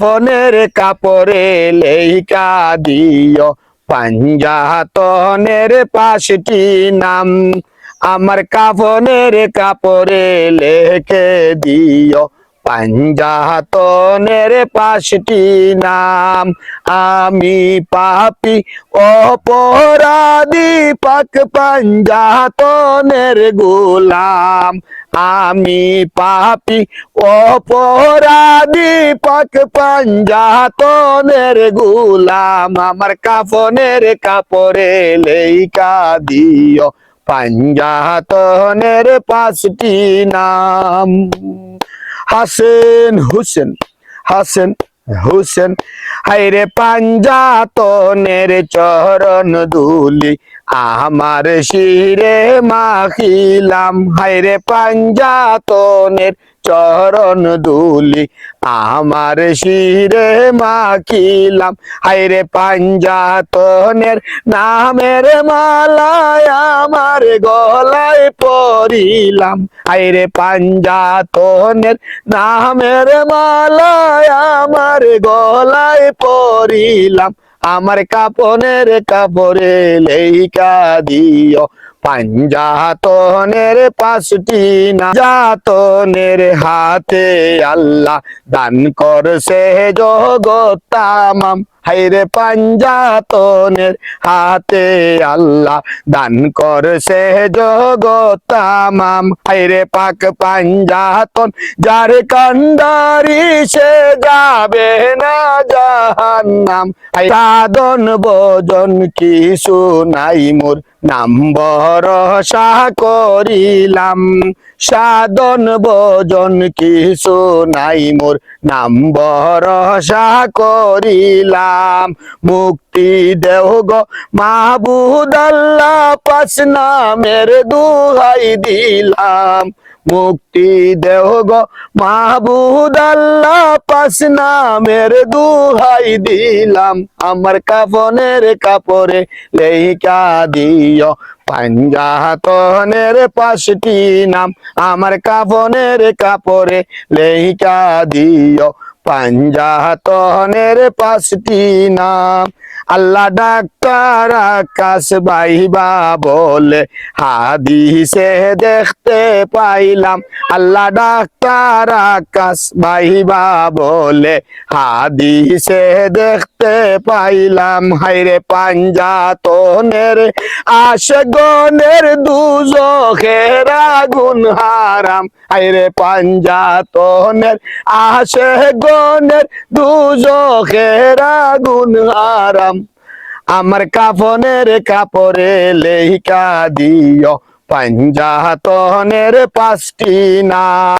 কাফনের কাপড়ে লেখা দিও পাঞ্জাতনের 5টি নাম। আমার কাফনের কাপড়ে লেখে দিও পাঞ্জাতনের 5টি নাম। আমি পাপী অপরাধী পাক পাঞ্জাতনের গোলাম। আমি পাপী অপরাধী পাক পাঞ্জাতনের গোলাম। আমার কাফনের কাপড়ে লেখা দিও পাঞ্জাতনের 5টি নাম। হাসেন হুসেন হাসেন হুসেন হায়রে পাঞ্জাতনের চরণ ধুলি আমার শিরে মাখিলাম। হায়রে পাঞ্জাতনের চরণ ধুলি আমার শিরে মাখিলাম। হায়রে পাঞ্জাতনের নামের মালায় আমার গলায় পরিলাম। হায়রে পাঞ্জাতনের নামের মালায় আমার গলায় পরিলাম। আমার কাফনের কাপড়ে লেখা দিও পাঞ্জাতনের 5টি নাম। জাতনের হাতে আল্লাহ দান করছে জগৎ তামাম। হায়রে পাঞ্জাতনের হাতে আল্লাহ দান করছে জগৎ তামাম। হায়রে পাক পাঞ্জাতন যার কান্ডারি সে যাবে না জাহান্নাম। সাধন ভজন কিছু নাই মোর নাম ভরসা করিলাম। সাধন ভজন কিছু নাই মোর নাম ভরসা করিলাম। মুক্তি দেও গো মাহবুদ আল্লাহ 5 নামের দোহাই দিলাম। মুক্তি দেও গো মাহবুদ আল্লাহ 5 নামের দোহাই দিলাম। আমার কাফনের কাপড়ে লেখা দিও পাঞ্জাতনের 5টি নাম। আমার কাফনের কাপড়ে লেখা দিও পাঞ্জাতনের 5টি নাম। আল্লাহ ডাক্তার আকাশ বাইবা বলে হাদিসে দেখতে পাইলাম। আল্লাহ ডাক্তার আকাশ বাইবা বলে হাদিসে দেখতে পাইলাম। হায়রে পাঞ্জাতনের আশগণের দুজখের আগুন হারাম। হায়রে পাঞ্জাতনের আশগণের দুজখের আগুন হারাম। আমার কাফনের কাপড়ে লেখা দিও পাঞ্জাতনের 5টি নাম।